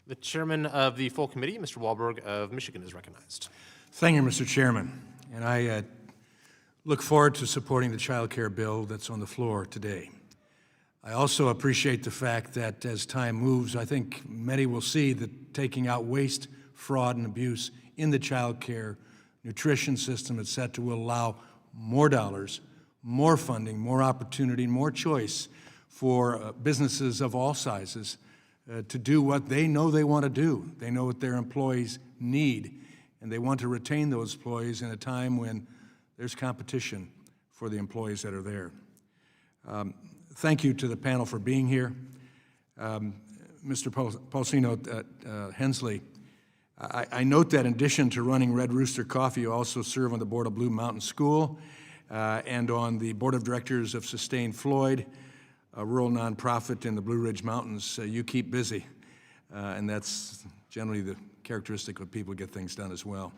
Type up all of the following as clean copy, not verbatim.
The chairman of the full committee, Mr. Walberg of Michigan, is recognized. Thank you, Mr. Chairman. And I look forward to supporting the child care bill that's on the floor today. I also appreciate the fact that as time moves, I think many will see that taking out waste, fraud, and abuse in the child care, nutrition system, et cetera, will allow more dollars, more funding, more opportunity, more choice for businesses of all sizes to do what they know they want to do. They know what their employees need, and they want to retain those employees in a time when there's competition for the employees that are there. Thank you to the panel for being here. Mr. Paulsino Hensley, I note that in addition to running Red Rooster Coffee, you also serve on the board of Blue Mountain School and on the board of directors of Sustain Floyd, a rural nonprofit in the Blue Ridge Mountains. You keep busy, and that's generally the characteristic of people who get things done as well.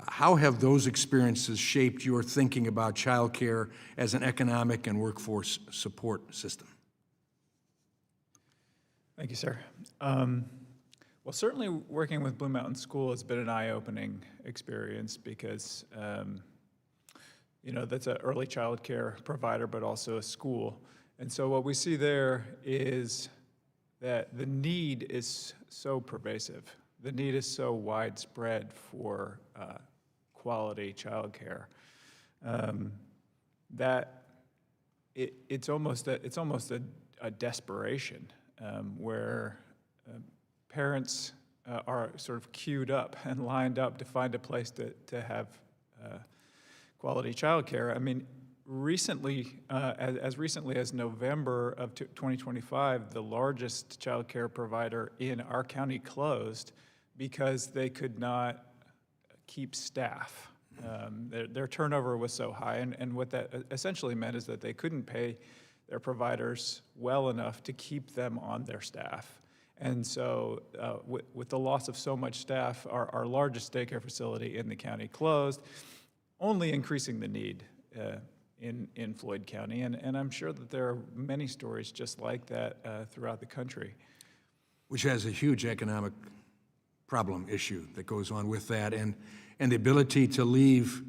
How have those experiences shaped your thinking about child care as an economic and workforce support system? Thank you, sir. Well, certainly working with Blue Mountain School has been an eye-opening experience because, that's an early child care provider, but also a school. And so what we see there is that the need is so pervasive. The need is so widespread for quality child care that it's almost a desperation where parents are sort of queued up and lined up to find a place to have quality child care. I mean, recently, as recently as November of 2025, the largest child care provider in our county closed because they could not keep staff. Their turnover was so high, and what that essentially meant is that they couldn't pay their providers well enough to keep them on their staff. And so with the loss of so much staff, our largest daycare facility in the county closed, only increasing the need in Floyd County. And I'm sure that there are many stories just like that throughout the country. Which has a huge economic problem issue that goes on with that, and the ability to leave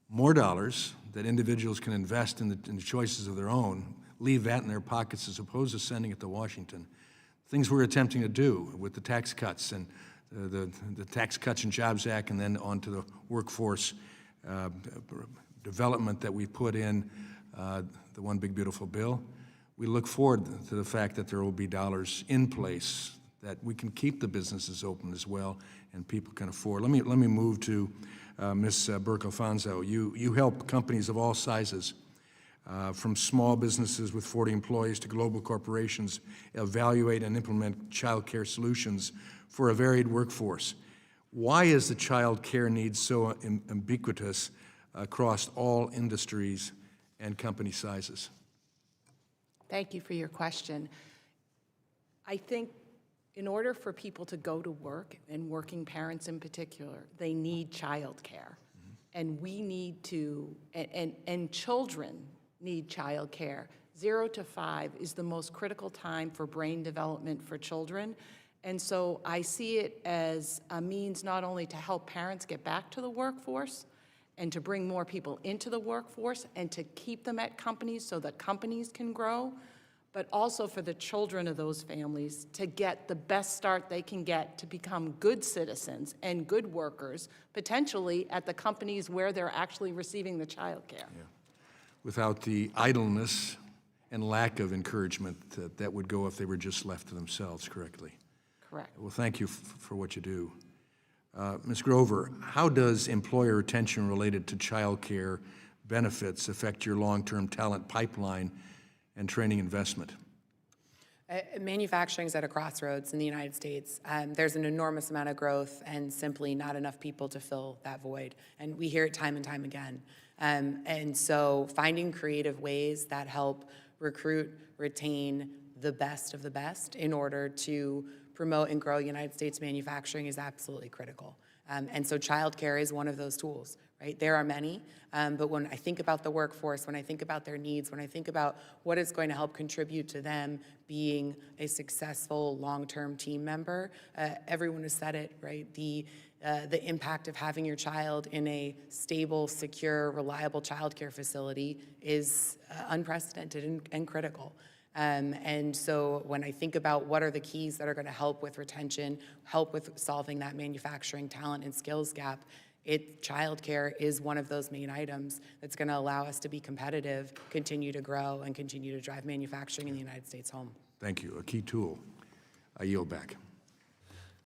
more dollars that individuals can invest in the choices of their own, leave that in their pockets as opposed to sending it to Washington. Things we're attempting to do with the tax cuts and the Tax Cuts and Jobs Act, and then onto the workforce development that we put in the One Big Beautiful Bill. We look forward to the fact that there will be dollars in place that we can keep the businesses open as well and people can afford. Let me move to Ms. Burke-Alfonso. You help companies of all sizes, from small businesses with 40 employees to global corporations, evaluate and implement child care solutions for a varied workforce. Why is the child care need so ubiquitous across all industries and company sizes? Thank you for your question. I think in order for people to go to work, and working parents in particular, they need child care. Mm-hmm. And we need to, and children need child care. 0 to 5 is the most critical time for brain development for children. And so I see it as a means not only to help parents get back to the workforce and to bring more people into the workforce and to keep them at companies so that companies can grow, but also for the children of those families to get the best start they can get to become good citizens and good workers, potentially at the companies where they're actually receiving the child care. Yeah. Without the idleness and lack of encouragement that would go if they were just left to themselves correctly. Correct. Well, thank you for what you do. Ms. Grover, how does employer retention related to child care benefits affect your long-term talent pipeline and training investment? Manufacturing is at a crossroads in the United States. There's an enormous amount of growth and simply not enough people to fill that void. And we hear it time and time again. And so finding creative ways that help recruit, retain the best of the best in order to promote and grow United States manufacturing is absolutely critical. And so childcare is one of those tools. right? There are many, but when I think about the workforce, when I think about their needs, when I think about what is going to help contribute to them being a successful long-term team member, everyone has said it, right? The impact of having your child in a stable, secure, reliable childcare facility is unprecedented and critical. And so when I think about what are the keys that are going to help with retention, help with solving that manufacturing talent and skills gap, childcare is one of those main items that's going to allow us to be competitive, continue to grow, and continue to drive manufacturing in the United States home. Thank you. A key tool. I yield back.